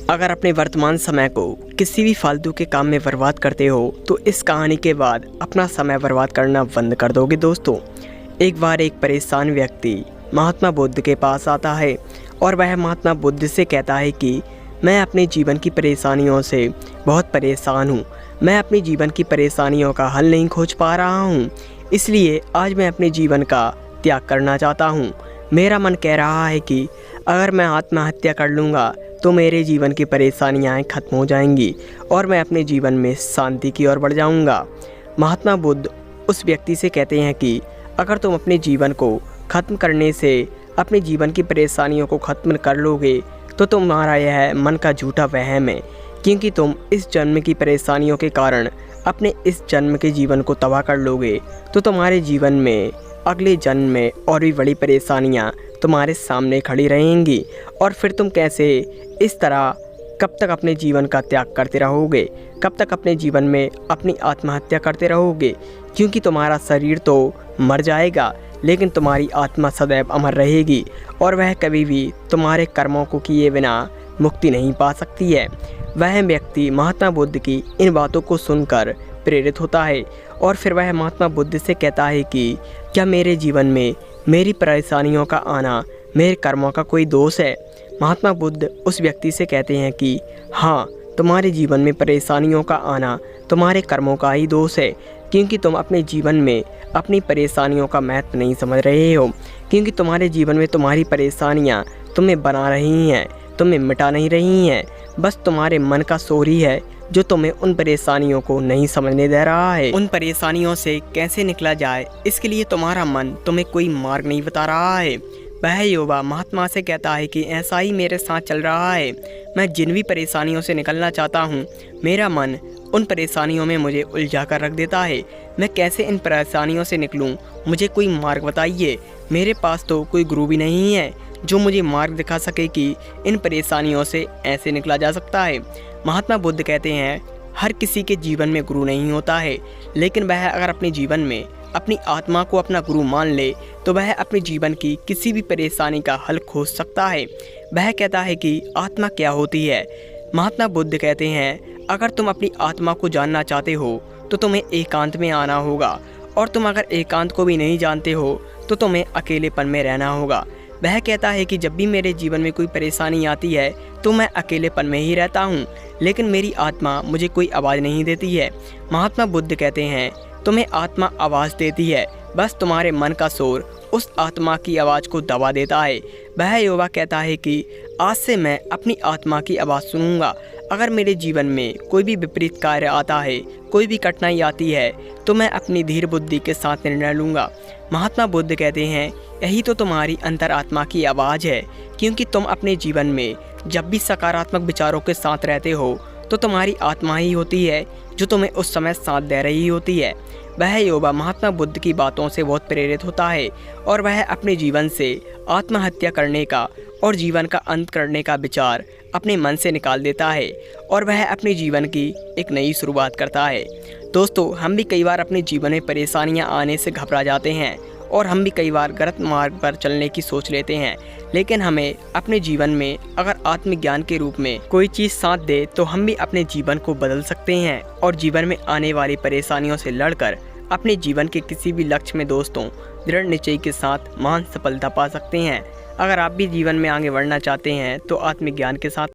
अगर अपने वर्तमान समय को किसी भी फालतू के काम में बर्बाद करते हो तो इस कहानी के बाद अपना समय बर्बाद करना बंद कर दोगे। दोस्तों, एक बार एक परेशान व्यक्ति महात्मा बुद्ध के पास आता है और वह महात्मा बुद्ध से कहता है कि मैं अपने जीवन की परेशानियों से बहुत परेशान हूँ। मैं अपने जीवन की परेशानियों का हल नहीं खोज पा रहा हूँ, इसलिए आज मैं अपने जीवन का त्याग करना चाहता हूँ। मेरा मन कह रहा है कि अगर मैं आत्महत्या कर लूँगा तो मेरे जीवन की परेशानियाँ ख़त्म हो जाएंगी और मैं अपने जीवन में शांति की ओर बढ़ जाऊँगा। महात्मा बुद्ध उस व्यक्ति से कहते हैं कि अगर तुम अपने जीवन को ख़त्म करने से अपने जीवन की परेशानियों को ख़त्म कर लोगे तो तुम्हारा यह मन का झूठा वहम है, क्योंकि तुम इस जन्म की परेशानियों के कारण अपने इस जन्म के जीवन को तबाह कर लोगे तो तुम्हारे जीवन में अगले जन्म में और भी बड़ी परेशानियाँ तुम्हारे सामने खड़ी रहेंगी और फिर तुम कैसे इस तरह कब तक अपने जीवन का त्याग करते रहोगे, कब तक अपने जीवन में अपनी आत्महत्या करते रहोगे, क्योंकि तुम्हारा शरीर तो मर जाएगा लेकिन तुम्हारी आत्मा सदैव अमर रहेगी और वह कभी भी तुम्हारे कर्मों को किए बिना मुक्ति नहीं पा सकती है। वह व्यक्ति महात्मा बुद्ध की इन बातों को सुनकर प्रेरित होता है और फिर वह महात्मा बुद्ध से कहता है कि क्या मेरे जीवन में मेरी परेशानियों का आना मेरे कर्मों का कोई दोष है? महात्मा बुद्ध उस व्यक्ति से कहते हैं कि हाँ, तुम्हारे जीवन में परेशानियों का आना तुम्हारे कर्मों का ही दोष है, क्योंकि तुम अपने जीवन में अपनी परेशानियों का महत्व नहीं समझ रहे हो, क्योंकि तुम्हारे जीवन में तुम्हारी परेशानियाँ तुम्हें बना रही हैं, तुम्हें मिटा नहीं रही हैं। बस तुम्हारे मन का शोर ही है जो तुम्हें उन परेशानियों को नहीं समझने दे रहा है। उन परेशानियों से कैसे निकला जाए, इसके लिए तुम्हारा मन तुम्हें कोई मार्ग नहीं बता रहा है। वह युवा महात्मा से कहता है कि ऐसा ही मेरे साथ चल रहा है। मैं जिन भी परेशानियों से निकलना चाहता हूँ, मेरा मन उन परेशानियों में मुझे उलझा कर रख देता है। मैं कैसे इन परेशानियों से निकलूँ, मुझे कोई मार्ग बताइए। मेरे पास तो कोई गुरु भी नहीं है जो मुझे मार्ग दिखा सके कि इन परेशानियों से ऐसे निकला जा सकता है। महात्मा बुद्ध कहते हैं, हर किसी के जीवन में गुरु नहीं होता है, लेकिन वह अगर अपने जीवन में अपनी आत्मा को अपना गुरु मान ले तो वह अपने जीवन की किसी भी परेशानी का हल खोज सकता है। वह कहता है कि आत्मा क्या होती है। महात्मा बुद्ध कहते हैं, अगर तुम अपनी आत्मा को जानना चाहते हो तो तुम्हें एकांत में आना होगा, और तुम अगर एकांत को भी नहीं जानते हो तो तुम्हें अकेलेपन में रहना होगा। वह कहता है कि जब भी मेरे जीवन में कोई परेशानी आती है तो मैं अकेलेपन में ही रहता हूँ, लेकिन मेरी आत्मा मुझे कोई आवाज़ नहीं देती है। महात्मा बुद्ध कहते हैं, तुम्हें आत्मा आवाज़ देती है, बस तुम्हारे मन का शोर उस आत्मा की आवाज़ को दबा देता है। वह युवा कहता है कि आज से मैं अपनी आत्मा की आवाज़ सुनूंगा। अगर मेरे जीवन में कोई भी विपरीत कार्य आता है, कोई भी कठिनाई आती है, तो मैं अपनी धीर बुद्धि के साथ निर्णय लूँगा। महात्मा बुद्ध कहते हैं, यही तो तुम्हारी अंतरात्मा की आवाज़ है, क्योंकि तुम अपने जीवन में जब भी सकारात्मक विचारों के साथ रहते हो तो तुम्हारी आत्मा ही होती है जो तुम्हें उस समय साथ दे रही होती है। वह युवा महात्मा बुद्ध की बातों से बहुत प्रेरित होता है और वह अपने जीवन से आत्महत्या करने का और जीवन का अंत करने का विचार अपने मन से निकाल देता है और वह अपने जीवन की एक नई शुरुआत करता है। दोस्तों, हम भी कई बार अपने जीवन में परेशानियां आने से घबरा जाते हैं और हम भी कई बार गलत मार्ग पर चलने की सोच लेते हैं, लेकिन हमें अपने जीवन में अगर आत्मज्ञान के रूप में कोई चीज़ साथ दे तो हम भी अपने जीवन को बदल सकते हैं और जीवन में आने वाली परेशानियों से लड़कर अपने जीवन के किसी भी लक्ष्य में दोस्तों दृढ़ निश्चय के साथ महान सफलता पा सकते हैं। अगर आप भी जीवन में आगे बढ़ना चाहते हैं तो आत्मज्ञान के साथ